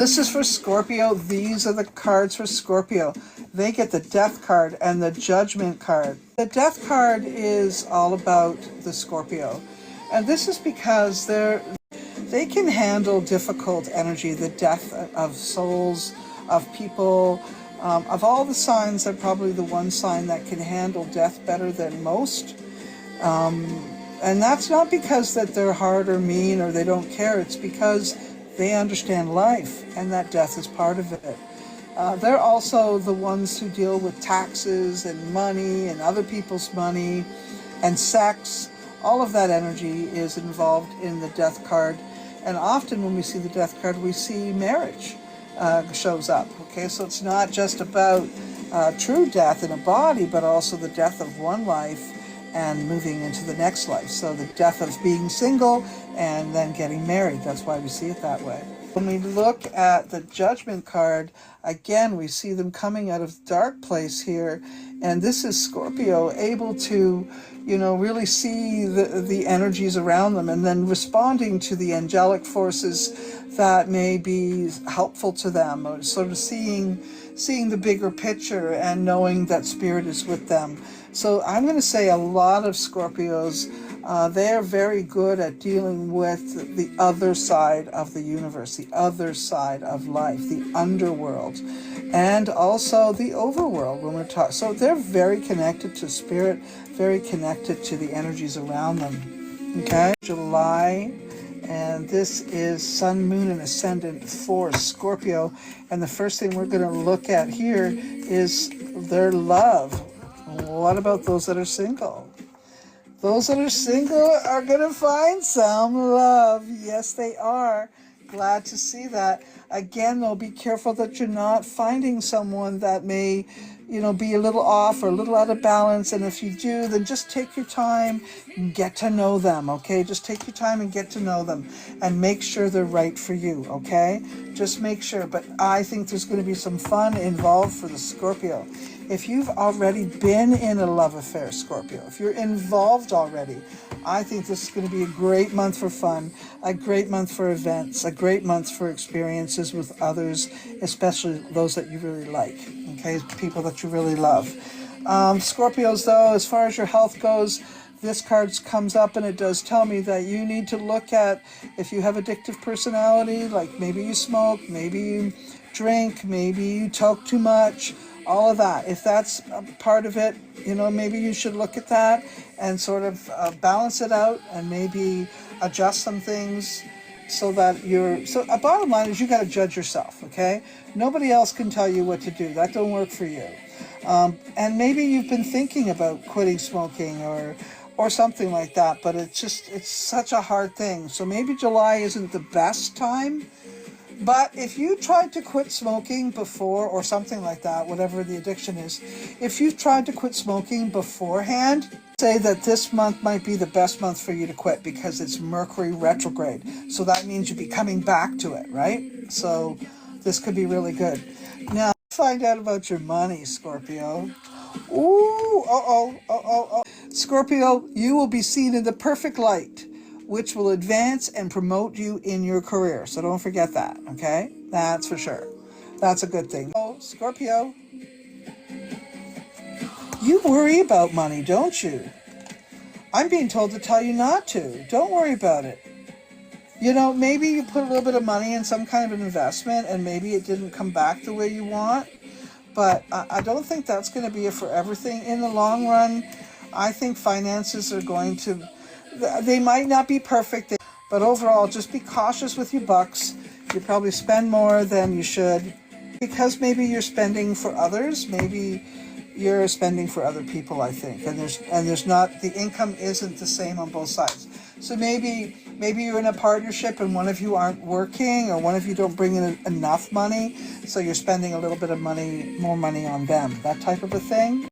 This is for Scorpio. These are the cards for Scorpio. They get the Death card and the Judgment card. The Death card is all about the Scorpio. And this is because they can handle difficult energy, the death of souls, of people. Of all the signs, they're probably the one sign that can handle death better than most. And that's not because that they're hard or mean or they don't care. It's because they understand life, and that death is part of it. They're also the ones who deal with taxes and money and other people's money and sex. All of that energy is involved in the Death card. And often when we see the Death card, we see marriage shows up. Okay, so it's not just about true death in a body, but also the death of one life and moving into the next life. So the death of being single and then getting married. That's why we see it that way. When we look at the Judgment card, again, we see them coming out of the dark place here. And this is Scorpio able to, really see the energies around them and then responding to the angelic forces that may be helpful to them, or sort of seeing the bigger picture and knowing that spirit is with them. So I'm going to say a lot of Scorpios, they're very good at dealing with the other side of the universe, the other side of life, the underworld, and also the overworld when we're talking. So they're very connected to spirit, very connected to the energies around them. Okay, July. And this is Sun, Moon, and Ascendant for Scorpio. And the first thing we're going to look at here is their love. What about those that are single? Those that are single are going to find some love. Yes, they are. Glad to see that. Again, though, be careful that you're not finding someone that may, be a little off or a little out of balance. And if you do, then just take your time and get to know them, okay? Just take your time and get to know them and make sure they're right for you, okay? Just make sure. But I think there's going to be some fun involved for the Scorpio. If you've already been in a love affair, Scorpio, if you're involved already, I think this is going to be a great month for fun, a great month for events, a great month for experiences with others, especially those that you really like, okay, people that you really love. Scorpios, though, as far as your health goes, this card comes up and it does tell me that you need to look at if you have addictive personality, like maybe you smoke, maybe you drink, maybe you talk too much, all of that. If that's a part of it, maybe you should look at that and sort of balance it out and maybe adjust some things so that a bottom line is you got to judge yourself, okay? Nobody else can tell you what to do. That don't work for you. And maybe you've been thinking about quitting smoking or something like that, but it's such a hard thing. So maybe July isn't the best time. But if you tried to quit smoking before or something like that, whatever the addiction is, if you've tried to quit smoking beforehand, say that this month might be the best month for you to quit because it's Mercury retrograde. So that means you'll be coming back to it, right? So this could be really good. Now, find out about your money, Scorpio. Ooh, Scorpio, you will be seen in the perfect light, which will advance and promote you in your career. So don't forget that, okay? That's for sure. That's a good thing. Oh, Scorpio, you worry about money, don't you? I'm being told to tell you not to. Don't worry about it. Maybe you put a little bit of money in some kind of an investment and maybe it didn't come back the way you want. But I don't think that's going to be it for everything. In the long run, I think finances are going to... They might not be perfect, but overall, just be cautious with your bucks. You probably spend more than you should because maybe you're spending for others. Maybe you're spending for other people, I think. And there's not, the income isn't the same on both sides. So maybe you're in a partnership and one of you aren't working or one of you don't bring in enough money. So you're spending a little bit of money, more money on them, that type of a thing.